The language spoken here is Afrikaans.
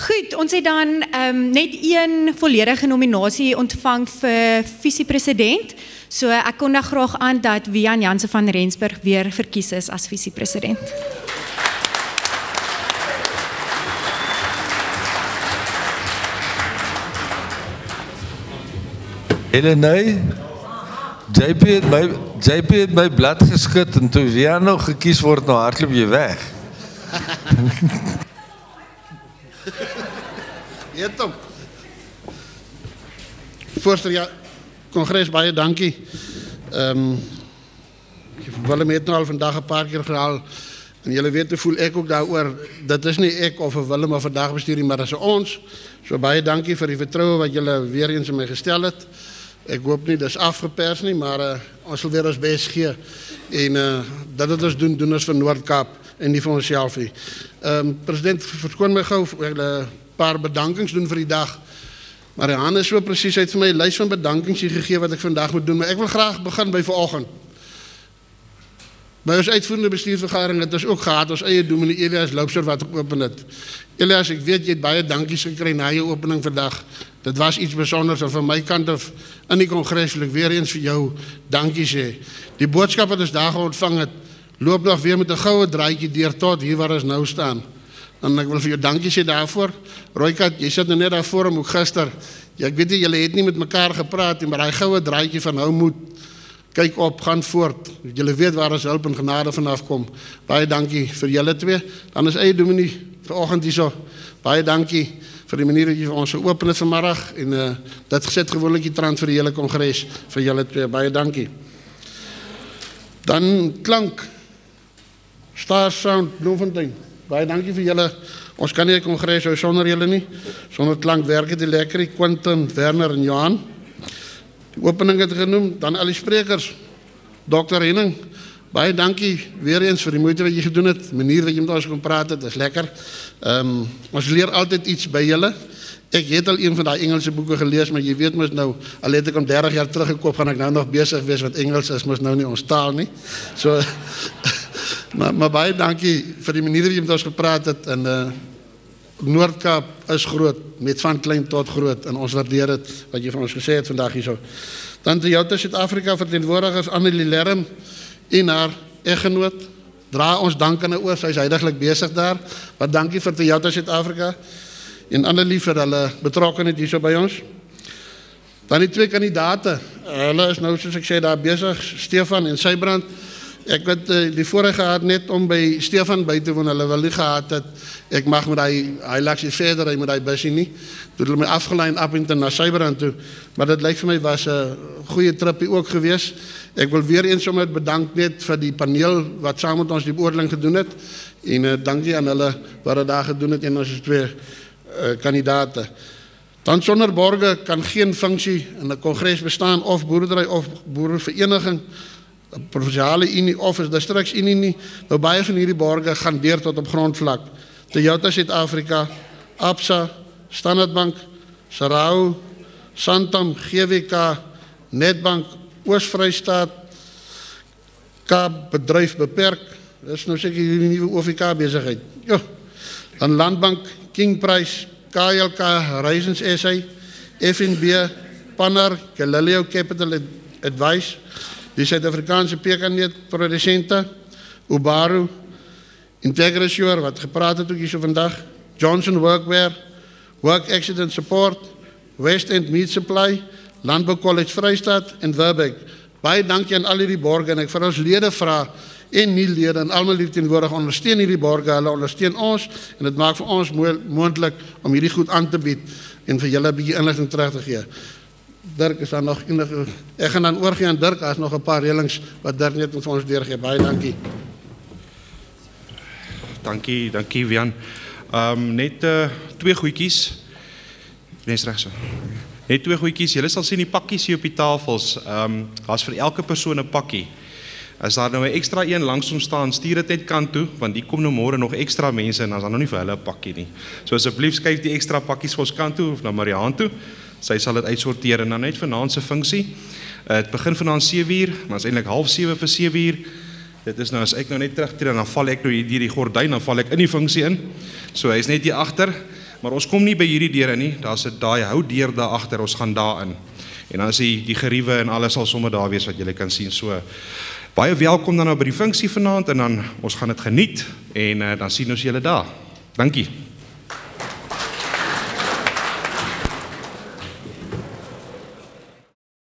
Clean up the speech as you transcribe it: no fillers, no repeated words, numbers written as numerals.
Goed, ons het dan net een volledige nominasie ontvang vir visiepresident. So ek kondig graag aan dat Wian Jansen van Rensburg weer verkies is as visiepresident. Nee, JP het my blad geskit en toe Wian nog gekies word, nou hardloop jy weg. Tom. Voorzitter, ja, congres, baie dankie. Willem het nou al vandag een paar keer gehaal. En jullie weten, voel ik ook daarover. Dat is niet ik of Willem of vandaag besturing, maar dat is ons. So baie dankie vir die vertrouwen wat jullie weer eens in mij gesteld het. Ik hoop niet, dat is afgeperst nie, maar ons wil weer ons best gee. En dat het ons doen ons vir Noord-Kaap en nie vir onsself nie. President, verskoon my gauw, ek een paar bedankings doen vir die dag. Maar Johan is so precies, hy het vir my 'n lys van bedankings gegee wat ek vandag moet doen, maar ek wil graag begin by vanoggend. By ons uitvoerende bestuursvergadering het ons ook gehad, ons eie dominee Elias Loubser wat geopen het. Elias, ek weet jy het baie dankies gekry na jou opening vandag. Dit was iets besonders en van my kant af in die congres wil ek weer eens vir jou dankie sê. Die boodskap wat ons daar ontvang het, loop nog weer met 'n goue draadjie deur tot hier waar ons nou staan. En ek wil vir jou dankie sê daarvoor. Rooikat, jy sit nou net daar voor hom ook gister. Ja, ek weet nie, julle het nie met mekaar gepraat nie, maar daai goue draadjie van hou moed. Kyk op, gaan voort. Julle weet waar ons hulp en genade vanaf kom. Baie dankie vir julle twee. Dan is eie dominee vanoggend hierso. Baie dankie vir die manier dat jy vir ons geopen het vanmiddag en dit gesit gewoonlik die trant vir die hele congres vir julle twee. Baie dankie. Dan klank. Star Sound Bloemfontein. Baie dankie vir julle. Ons kan nie 'n congres hou sonder julle nie. Sonder klank werk dit lekker. Quentin, Werner en Johan. Die opening het genoem, dan al die sprekers. Dr. Henning, baie dankie weer eens vir die moeite wat jy gedoen het. Manier wat jy met ons kon praat het, is lekker. Ons leer altyd iets by julle. Ek het al een van die Engelse boeke gelees, maar jy weet mos nou, al het ek om 30 jaar teruggekoop, gaan ek nou nog besig wees, wat Engels is, mos nou nie ons taal nie. So, maar baie dankie vir die manier wat jy met ons gepraat het, en Noord-Kaap is groot, met van klein tot groot, en ons waardeer het, wat jy van ons gesê het vandag hierso. Dan Toyota Suid-Afrika verteenwoordigers Annelie Lerm en haar eggenoot, dra ons dank aan oor, sy is huidiglik besig daar, maar dankie vir Toyota Suid-Afrika, en Annelie vir hulle betrokkenheid hierso by ons. Dan die twee kandidaate, hulle is nou soos ek sê daar besig, Stefan en Sybrand. Ek het die voorreg gehad net om by Stefan by te woon, hulle wil nie gehad het, ek mag met hy laks nie verder, hy met hy busie nie, toe hulle my afgelei in Appington na Sybrand toe, maar dit lyk vir my was 'n goeie tripie ook gewees. Ek wil weer eens sommer bedank net vir die paneel wat saam met ons die beoordeling gedoen het, en dankie aan hulle wat dit daar gedoen het, en ons is twee kandidaate. Dan sonder borge kan geen funksie in 'n kongres bestaan, of boerdery of boerevereniging, provinsiale unie of is distriksunie nie. Nou baie van hierdie borge gaan deur tot op grondvlak. Toyota Suid-Afrika, Absa, Standard Bank, Sarau, Santam, GWK, Netbank, Oos-Vrystaat, Kaap Bedryf Beperk. Dis nou seker hierdie nuwe OVK besigheid. Jo. Dan Landbank, King Price, KLK, Horizons SA, FNB, Pannar, Galileo Capital Advice, die Suid-Afrikaanse pekanneut produsente, Ubaru, Integrasure, wat gepraat het ook hierso vandag, Johnson Workwear, Work Accident Support, West End Meat Supply, Landbou College Vrystaat en Verbeek. Baie dankie aan al hierdie borge, en ek vir ons lede vra, en nie lede, en almal hier teenwoordig, ondersteun hierdie borge, hulle ondersteun ons, en dit maak vir ons moontlik om hierdie goed aan te bied, en vir julle 'n bietjie inligting terug te gee. Dirk, is daar nog enige, ek gaan dan oorgee aan Dirk, daar is nog 'n paar reëlings wat Dirk net met ons deurgee. Baie dankie. Dankie Wian. Net twee goedjies. Nes reg so. Net twee goedjies. Julle sal sien die pakkies hier op die tafels. Daar's vir elke persoon 'n pakkie. As daar nou 'n ekstra een langs ons staan, stuur dit net kant toe, want die kom nou môre nog ekstra mense en as dan nog nie vir hulle 'n pakkie nie. So asseblief skuif die ekstra pakkies vir ons kant toe of na Mariaan toe. Sy sal dit uitsorteer, en dan net vanaand se funksie. Het begin vanaand 7:00, maar is eintlik 6:30 vir 7:00. Dit is nou, as ek nou net terugtree, dan val ek nou hier die gordyn, dan val ek in die funksie in. So hy is net hier agter. Maar ons kom nie by hierdie deur in nie. Daar's 'n daai houtdeur daar agter, ons gaan daarin. En dan is die geriewe en alles sal sommer daar wees wat julle kan sien. So baie welkom dan nou by die funksie vanaand en dan ons gaan dit geniet en dan sien ons julle daar. Dankie.